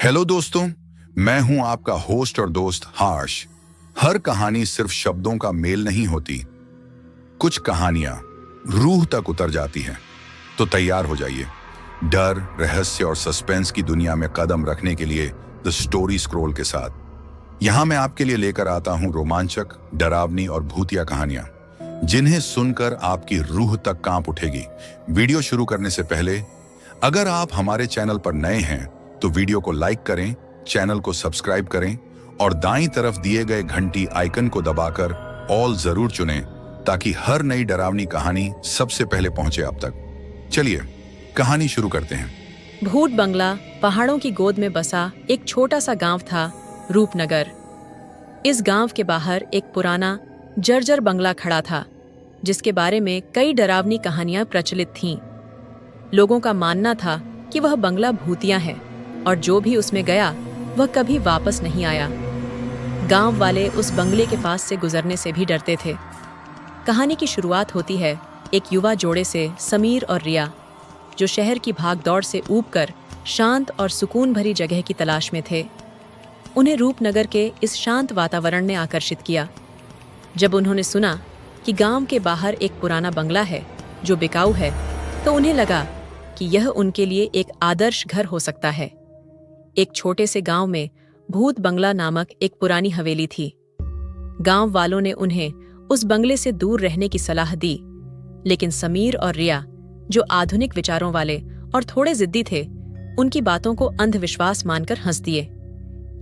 Hello दोस्तों, मैं हूं आपका होस्ट और दोस्त हर्ष। हर कहानी सिर्फ शब्दों का मेल नहीं होती, कुछ कहानियां रूह तक उतर जाती हैं। तो तैयार हो जाइए डर, रहस्य और सस्पेंस की दुनिया में कदम रखने के लिए द स्टोरी स्क्रॉल के साथ। यहां मैं आपके लिए लेकर आता हूं रोमांचक, डरावनी और भूतिया कहानियां, जिन्हें सुनकर आपकी रूह तक कांप उठेगी। वीडियो शुरू करने से पहले अगर आप हमारे चैनल पर नए हैं तो वीडियो को लाइक करें, चैनल को सब्सक्राइब करें और दाईं तरफ दिए गए घंटी आइकन को दबाकर ऑल जरूर चुनें ताकि हर नई डरावनी कहानी सबसे पहले पहुंचे आप तक। चलिए कहानी शुरू करते हैं। भूत बंगला पहाड़ों की गोद में बसा एक छोटा सा गांव था, रूपनगर। इस गांव के बाहर एक पुराना जर्जर बंगला खड़ा था, जिसके बारे में कई डरावनी कहानियां प्रचलित थीं। लोगों का मानना था कि वह बंगला भूतिया है और जो भी उसमें गया वह कभी वापस नहीं आया। गांव वाले उस बंगले के पास से गुजरने से भी डरते थे। कहानी की शुरुआत होती है एक युवा जोड़े से, समीर और रिया, जो शहर की भागदौड़ से ऊबकर शांत और सुकून भरी जगह की तलाश में थे। उन्हें रूपनगर के इस शांत वातावरण ने आकर्षित किया। जब उन्होंने सुना कि गांव के बाहर एक पुराना बंगला है जो बिकाऊ है, तो उन्हें लगा कि यह उनके लिए एक आदर्श घर हो सकता है। एक छोटे से गांव में भूत बंगला नामक एक पुरानी हवेली थी। गांव वालों ने उन्हें उस बंगले से दूर रहने की सलाह दी, लेकिन समीर और रिया, जो आधुनिक विचारों वाले और थोड़े जिद्दी थे, उनकी बातों को अंधविश्वास मानकर हंस दिए।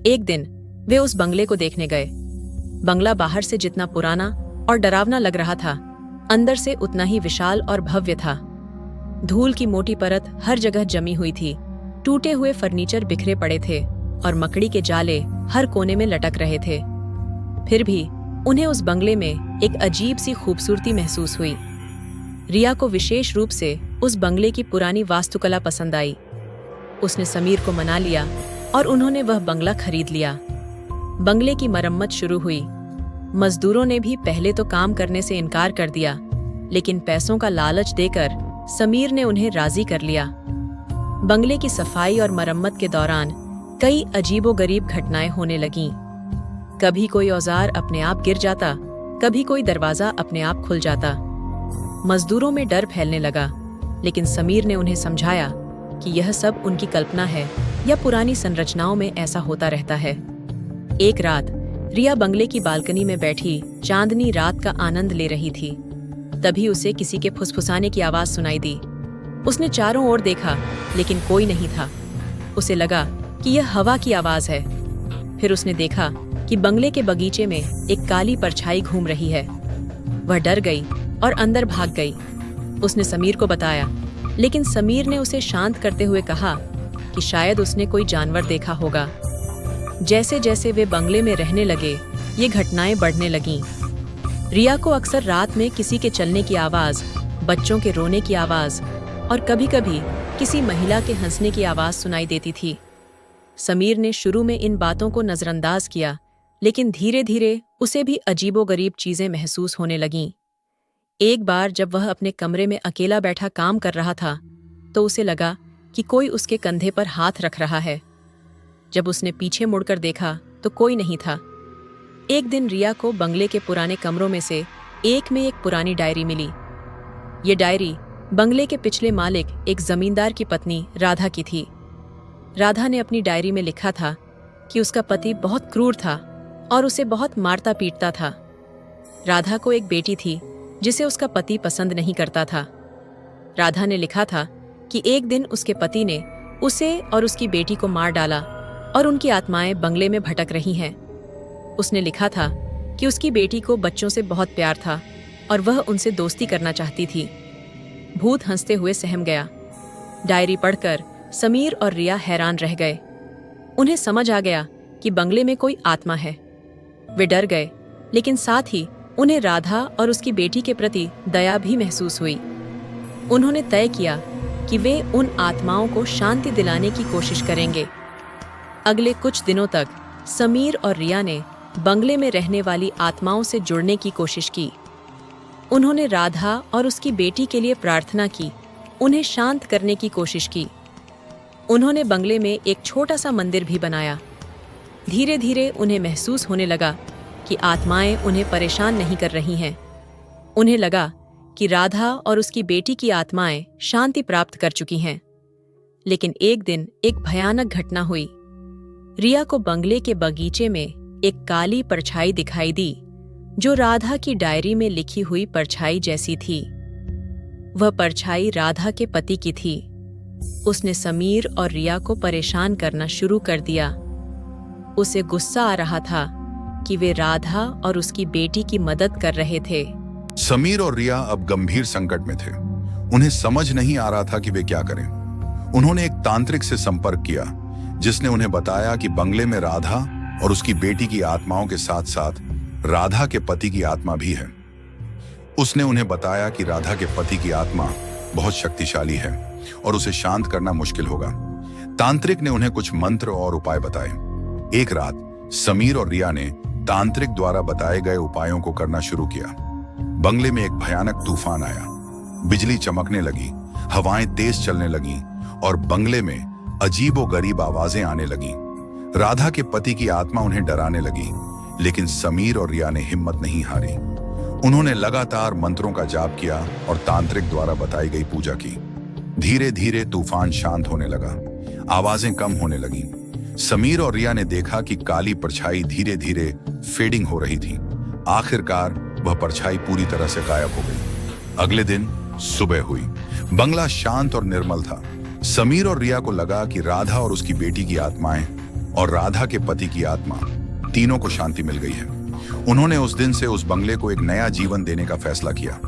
एक दिन वे उस बंगले को देखने गए। बंगला बाहर से जितना पुराना और डरावना लग रहा था, अंदर से उतना ही विशाल और भव्य था। धूल की मोटी परत हर जगह जमी हुई थी, टूटे हुए फर्नीचर बिखरे पड़े थे और मकड़ी के जाले हर कोने में लटक रहे थे। फिर भी उन्हें उस बंगले में एक अजीब सी खूबसूरती महसूस हुई। रिया को विशेष रूप से उस बंगले की पुरानी वास्तुकला पसंद आई। उसने समीर को मना लिया और उन्होंने वह बंगला खरीद लिया। बंगले की मरम्मत शुरू हुई। मजदूरों ने भी पहले तो काम करने से इनकार कर दिया, लेकिन पैसों का लालच देकर समीर ने उन्हें राजी कर लिया। बंगले की सफाई और मरम्मत के दौरान कई अजीबोगरीब घटनाएं होने लगीं। कभी कोई औजार अपने आप गिर जाता, कभी कोई दरवाजा अपने आप खुल जाता। मजदूरों में डर फैलने लगा, लेकिन समीर ने उन्हें समझाया कि यह सब उनकी कल्पना है या पुरानी संरचनाओं में ऐसा होता रहता है। एक रात रिया बंगले की बालकनी में बैठी चांदनी रात का आनंद ले रही थी। तभी उसे किसी के फुसफुसाने की आवाज सुनाई दी। उसने चारों ओर देखा, लेकिन कोई नहीं था। उसे लगा कि यह हवा की आवाज है। फिर उसने देखा कि बंगले के बगीचे में एक काली परछाई घूम रही है। वह डर गई और अंदर भाग गई। उसने समीर को बताया, लेकिन समीर ने उसे शांत करते हुए कहा कि शायद उसने कोई जानवर देखा होगा। जैसे जैसे वे बंगले में रहने लगे, ये घटनाएं बढ़ने लगीं। रिया को अक्सर रात में किसी के चलने की आवाज, बच्चों के रोने की आवाज और कभी-कभी किसी महिला के हंसने की आवाज सुनाई देती थी। समीर ने शुरू में इन बातों को नजरअंदाज किया, लेकिन धीरे धीरे उसे भी अजीबोगरीब चीजें महसूस होने लगीं। एक बार जब वह अपने कमरे में अकेला बैठा काम कर रहा था, तो उसे लगा कि कोई उसके कंधे पर हाथ रख रहा है। जब उसने पीछे मुड़कर देखा तो कोई नहीं था। एक दिन रिया को बंगले के पुराने कमरों में से एक में एक पुरानी डायरी मिली। ये डायरी बंगले के पिछले मालिक, एक जमींदार की पत्नी राधा की थी। राधा ने अपनी डायरी में लिखा था कि उसका पति बहुत क्रूर था और उसे बहुत मारता पीटता था। राधा को एक बेटी थी जिसे उसका पति पसंद नहीं करता था। राधा ने लिखा था कि एक दिन उसके पति ने उसे और उसकी बेटी को मार डाला और उनकी आत्माएं बंगले में भटक रही हैं। उसने लिखा था कि उसकी बेटी को बच्चों से बहुत प्यार था और वह उनसे दोस्ती करना चाहती थी। भूत हंसते हुए सहम गया। डायरी पढ़कर समीर और रिया हैरान रह गए। उन्हें समझ आ गया कि बंगले में कोई आत्मा है। वे डर गए, लेकिन साथ ही उन्हें राधा और उसकी बेटी के प्रति दया भी महसूस हुई। उन्होंने तय किया कि वे उन आत्माओं को शांति दिलाने की कोशिश करेंगे। अगले कुछ दिनों तक समीर और रिया ने बंगले में रहने वाली आत्माओं से जुड़ने की कोशिश की। उन्होंने राधा और उसकी बेटी के लिए प्रार्थना की, उन्हें शांत करने की कोशिश की। उन्होंने बंगले में एक छोटा सा मंदिर भी बनाया। धीरे धीरे उन्हें महसूस होने लगा कि आत्माएं उन्हें परेशान नहीं कर रही हैं। उन्हें लगा कि राधा और उसकी बेटी की आत्माएं शांति प्राप्त कर चुकी हैं। लेकिन एक दिन एक भयानक घटना हुई। रिया को बंगले के बगीचे में एक काली परछाई दिखाई दी, जो राधा की डायरी में लिखी हुई परछाई जैसी थी। वह परछाई राधा के पति की थी। उसने समीर और रिया को परेशान करना शुरू कर दिया। उसे गुस्सा आ रहा था कि वे राधा और उसकी बेटी की मदद कर रहे थे। समीर और रिया अब गंभीर संकट में थे। उन्हें समझ नहीं आ रहा था कि वे क्या करें। उन्होंने एक तांत्रिक से संपर्क किया, जिसने उन्हें बताया कि बंगले में राधा और उसकी बेटी की आत्माओं के साथ साथ राधा के पति की आत्मा भी है। उसने उन्हें बताया कि राधा के पति की आत्मा बहुत शक्तिशाली है और उसे शांत करना मुश्किल होगा। तांत्रिक ने उन्हें कुछ मंत्र और उपाय बताए। एक रात समीर और रिया ने तांत्रिक द्वारा बताए गए उपायों को करना शुरू किया। बंगले में एक भयानक तूफान आया। बिजली चमकने लगी, हवाएं तेज चलने लगीं और बंगले में अजीबोगरीब आवाजें आने लगीं। राधा के पति की आत्मा उन्हें डराने लगी, लेकिन समीर और रिया ने हिम्मत नहीं हारी। उन्होंने लगातार मंत्रों का जाप किया और तांत्रिक द्वारा बताई गई पूजा की। धीरे धीरे तूफान शांत होने लगा, आवाजें कम होने लगीं। समीर और रिया ने देखा कि काली परछाई धीरे धीरे फेडिंग हो रही थी। आखिरकार वह परछाई पूरी तरह से गायब हो गई। अगले दिन सुबह हुई। बंगला शांत और निर्मल था। समीर और रिया को लगा कि राधा और उसकी बेटी की आत्माएं और राधा के पति की आत्मा, तीनों को शांति मिल गई है। उन्होंने उस दिन से उस बंगले को एक नया जीवन देने का फैसला किया।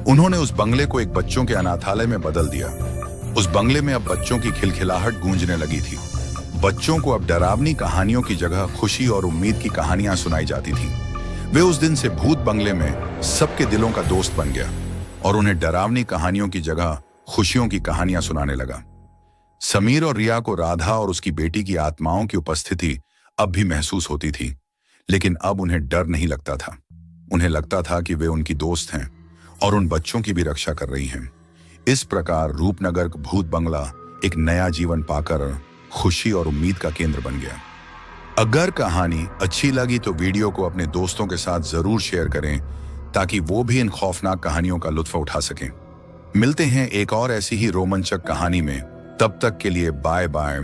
उन्होंने उस बंगले को एक बच्चों के अनाथालय में बदल दिया। उस बंगले में अब बच्चों की खिलखिलाहट गूंजने लगी थी। बच्चों को अब डरावनी कहानियों की जगह खुशी और उम्मीद की कहानियां सुनाई जाती थीं। वे उस दिन से भूत बंगले में सबके दिलों का दोस्त बन गया और उन्हें डरावनी कहानियों की जगह खुशियों की कहानियां सुनाने लगा। समीर और रिया को राधा और उसकी बेटी की आत्माओं की उपस्थिति अब भी महसूस होती थी, लेकिन अब उन्हें डर नहीं लगता था। उन्हें लगता था कि वे उनकी दोस्त हैं और उन बच्चों की भी रक्षा कर रही हैं। इस प्रकार रूपनगर का भूत बंगला एक नया जीवन पाकर खुशी और उम्मीद का केंद्र बन गया। अगर कहानी अच्छी लगी तो वीडियो को अपने दोस्तों के साथ जरूर शेयर करें, ताकि वो भी इन खौफनाक कहानियों का लुत्फ उठा सकें। मिलते हैं एक और ऐसी ही रोमांचक कहानी में। तब तक के लिए बाय बाय।